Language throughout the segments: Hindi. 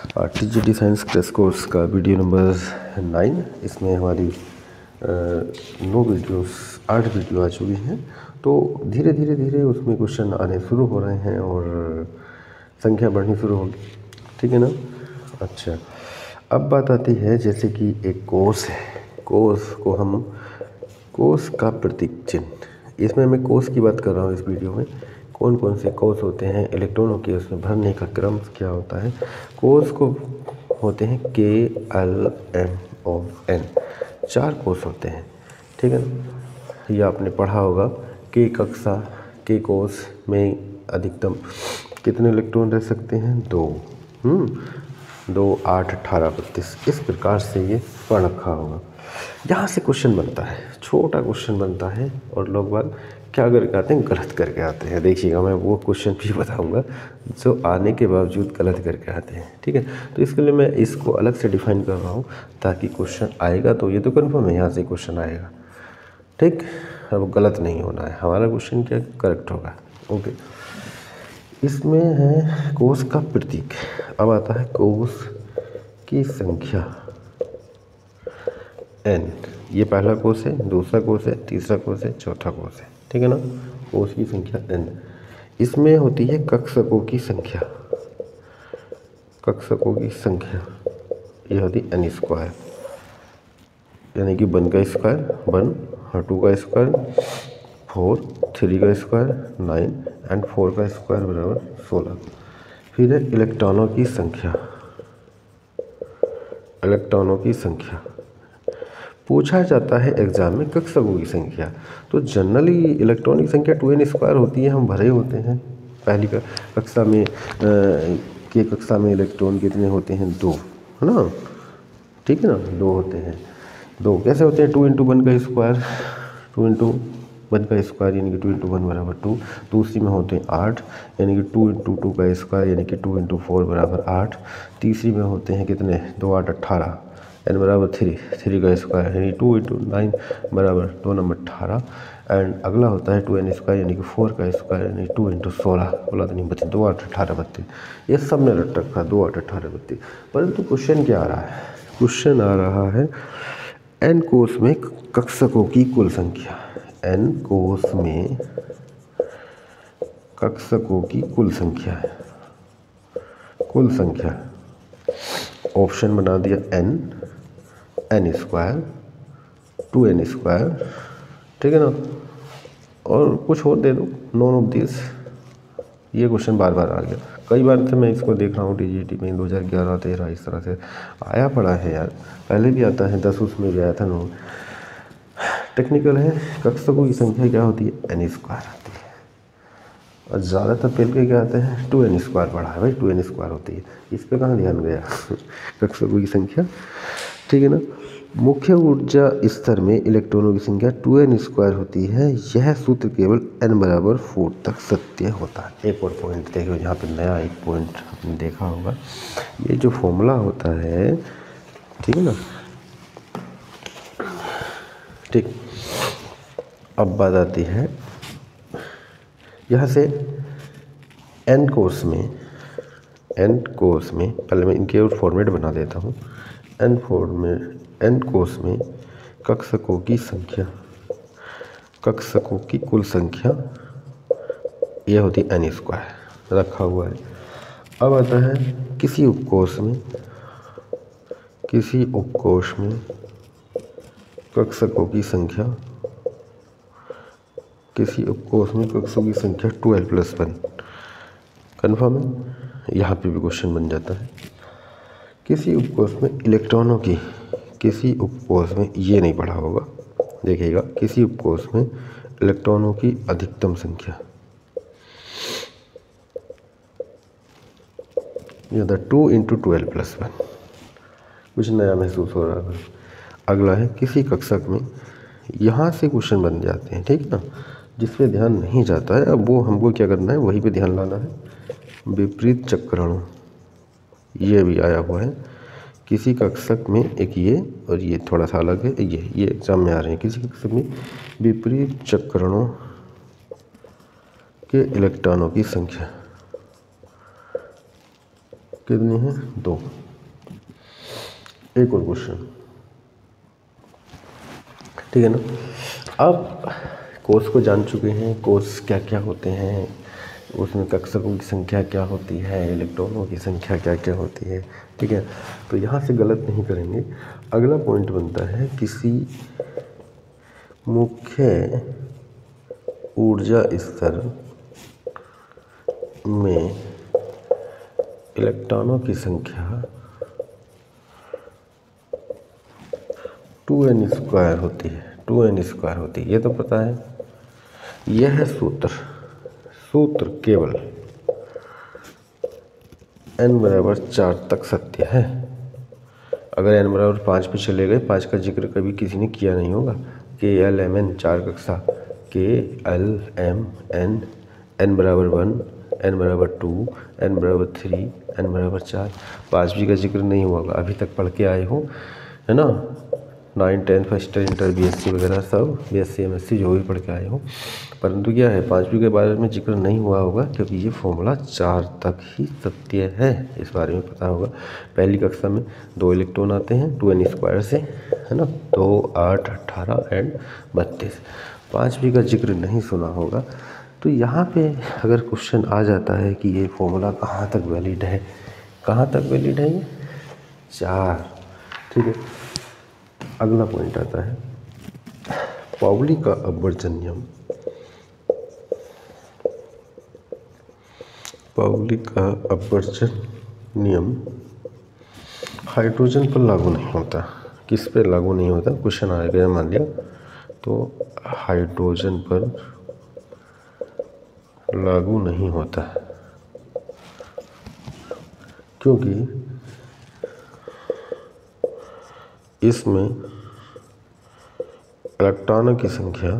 टीजीटी साइंस क्रैश कोर्स का वीडियो नंबर 9। इसमें हमारी 8 वीडियो आ चुकी हैं। तो धीरे धीरे उसमें क्वेश्चन आने शुरू हो रहे हैं और संख्या बढ़नी शुरू होगी। ठीक है ना। अच्छा, अब बात आती है जैसे कि एक कोस है। कोस का प्रतीक चिन्ह, इसमें मैं कोस की बात कर रहा हूँ। इस वीडियो में कौन कौन से कोस होते हैं, इलेक्ट्रॉनों के उसमें भरने का क्रम क्या होता है। कोस को होते हैं KLMNO, 4 कोस होते हैं। ठीक है ना। ये आपने पढ़ा होगा के कक्षा के कोस में अधिकतम कितने इलेक्ट्रॉन रह सकते हैं, 2, 2, 8, 18, 32। इस प्रकार से ये पढ़ रखा होगा। यहाँ से क्वेश्चन बनता है, छोटा क्वेश्चन बनता है और लोग बाग क्या करके आते हैं, गलत करके आते हैं। देखिएगा, मैं वो क्वेश्चन भी बताऊंगा जो आने के बावजूद गलत करके आते हैं। ठीक है, तो इसके लिए मैं इसको अलग से डिफाइन कर रहा हूँ ताकि क्वेश्चन आएगा तो ये तो कन्फर्म है यहाँ से क्वेश्चन आएगा। ठीक, अब गलत नहीं होना है, हमारा क्वेश्चन क्या करेक्ट होगा। ओके, इसमें है कोस का प्रतीक। अब आता है कोस की संख्या n। ये पहला कोस है, दूसरा कोस है, तीसरा कोस है, चौथा कोस है। ठीक है ना। कोस की संख्या n। इसमें होती है कक्षकों की संख्या। कक्षकों की संख्या ये होती है n स्क्वायर, यानी कि 1 का स्क्वायर 1, 2 का स्क्वायर 4, 3 का स्क्वायर 9 एंड 4 का स्क्वायर बराबर 16। फिर है इलेक्ट्रॉनों की संख्या। इलेक्ट्रॉनों की संख्या पूछा जाता है एग्जाम में कक्षकों की संख्या। तो जनरली इलेक्ट्रॉन की संख्या 2n स्क्वायर होती है, हम भरे होते हैं। पहली कक्षा में के कक्षा में इलेक्ट्रॉन कितने होते हैं, 2, है ना। ठीक है ना, 2 होते हैं। 2 कैसे होते हैं, 2 × 1 का स्क्वायर, 2 × 1 का स्क्वायर यानी कि 2 × 1 बराबर 2। दूसरी में होते हैं 8 यानी कि 2 × 2 का स्क्वायर यानी कि 2 × 4 बराबर 8। तीसरी में होते हैं कितने, 2, 8, 18 n बराबर 3, 3 का स्क्वायर यानी 2 × 9 बराबर 2 नंबर 18। एंड अगला होता है 2n स्क्वायर यानी कि 4 का स्क्वायर यानी 2 × 16, 16 नहीं 32, 2, 8, 18, 32। ये सब ने रट रखा 2, 8, 18, 32। परंतु क्वेश्चन क्या आ रहा है, क्वेश्चन आ रहा है n कोस में कक्षकों की कुल संख्या। n कोस में कक्षकों की कुल संख्या है, कुल संख्या। ऑप्शन बना दिया n स्क्वायर, 2n स्क्वायर। ठीक है ना, और कुछ और दे दो, नॉन ऑफ दिस। ये क्वेश्चन बार बार आ गया, कई बार से मैं इसको देख रहा हूँ। टीजीटी में 2011, 13 इस तरह से आया पड़ा है यार। पहले भी आता है 10 उसमें भी आया था। नो टेक्निकल है। कक्षकों की संख्या क्या होती है, n स्क्वायर आती है। और ज़्यादातर पेल के क्या आते हैं, 2n स्क्वायर पढ़ा है भाई, 2n स्क्वायर होती है। इस पर कहाँ ध्यान गया कक्षकों की संख्या। ठीक है ना। मुख्य ऊर्जा स्तर में इलेक्ट्रॉनों की संख्या 2n स्क्वायर होती है। यह सूत्र केवल n बराबर 4 तक सत्य होता है। एक और पॉइंट देखो, यहाँ पे नया एक पॉइंट आपने देखा होगा, ये जो फॉर्मूला होता है, ठीक है ना। ठीक, अब बात आती है यहाँ से n कोर्स में पहले मैं इनके और फॉर्मेट बना देता हूँ। n कोर्स में कक्षकों की संख्या, कक्षकों की कुल संख्या यह होती है n स्क्वायर, रखा हुआ है। अब आता है किसी उपकोष में कक्षकों की संख्या, किसी उपकोष में कक्षकों की संख्या 12 + 1। कन्फर्म है, यहाँ पे भी क्वेश्चन बन जाता है। किसी उपकोष में इलेक्ट्रॉनों की, किसी उपकोष में, ये नहीं पढ़ा होगा, देखिएगा, किसी उपकोष में इलेक्ट्रॉनों की अधिकतम संख्या, ये था 2 × 12 + 1। कुछ नया महसूस हो रहा है। अगला है किसी कक्षक में, यहाँ से क्वेश्चन बन जाते हैं। ठीक है ना, जिस पे ध्यान नहीं जाता है, अब वो हमको क्या करना है, वहीं पे ध्यान लाना है। विपरीत चक्रणों, ये भी आया हुआ है। किसी कक्षक में एक ये और ये थोड़ा सा अलग है, ये एग्जाम में आ रहे हैं। किसी कक्षक में विपरीत चक्रणों के इलेक्ट्रॉनों की संख्या, कितनी है? 2। एक और क्वेश्चन, ठीक है ना। अब कोर्स को जान चुके हैं, कोर्स क्या क्या होते हैं, उसमें कक्षकों की संख्या क्या होती है, इलेक्ट्रॉनों की संख्या क्या क्या होती है, ठीक है। तो यहाँ से गलत नहीं करेंगे। अगला पॉइंट बनता है किसी मुख्य ऊर्जा स्तर में इलेक्ट्रॉनों की संख्या 2n² होती है, 2n² होती है, ये तो पता है। यह सूत्र केवल n बराबर 4 तक सत्य है। अगर n बराबर 5 पे चले गए, 5 का जिक्र कभी किसी ने किया नहीं होगा। KLMN 4 कक्षा, KLMN, n बराबर 1, n बराबर 2, n बराबर 3, n बराबर 4, 5 का जिक्र नहीं हुआ होगा। अभी तक पढ़ के आए हो, है ना, 9, 10 फर्स्ट ईयर, इंटर, BSc वगैरह सब, BSc MSc जो भी पढ़ के आए हो। परंतु क्या है, 5वीं के बारे में जिक्र नहीं हुआ होगा क्योंकि ये फॉर्मूला 4 तक ही सत्य है, इस बारे में पता होगा। पहली कक्षा में 2 इलेक्ट्रॉन आते हैं 2n² से, है ना, 2, 8, 18 एंड 32। 5वीं का जिक्र नहीं सुना होगा। तो यहाँ पे अगर क्वेश्चन आ जाता है कि ये फॉर्मूला कहाँ तक वैलिड है, कहाँ तक वैलिड है, ये 4, ठीक है। अगला पॉइंट आता है पाउली का अपवर्जन नियम। पाउली का अपवर्जन नियम हाइड्रोजन पर लागू नहीं होता। किस पे लागू नहीं होता? क्वेश्चन आ गया मान लिया, तो हाइड्रोजन पर लागू नहीं होता क्योंकि इसमें इलेक्ट्रॉनों की संख्या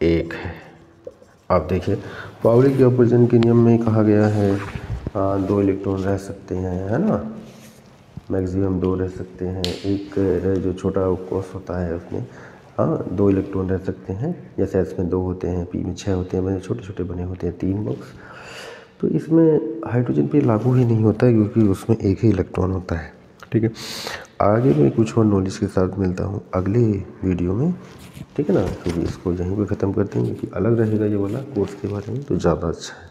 1 है। आप देखिए पाउली के अपवर्जन के नियम में कहा गया है 2 इलेक्ट्रॉन रह सकते हैं, है ना, मैक्सिमम 2 रह सकते हैं। एक जो छोटा कोष होता है उसमें 2 इलेक्ट्रॉन रह सकते हैं। जैसे S में 2 होते हैं, P में 6 होते हैं, मैंने छोटे छोटे बने होते हैं 3 बॉक्स। तो इसमें हाइड्रोजन पे लागू ही नहीं होता है क्योंकि उसमें एक ही इलेक्ट्रॉन होता है, ठीक है। आगे मैं कुछ और नॉलेज के साथ मिलता हूँ अगले वीडियो में, ठीक है ना। तो इसको यहीं पे ख़त्म करते हैं क्योंकि अलग रहेगा ये वाला कोर्स के बारे में, तो ज़्यादा अच्छा है।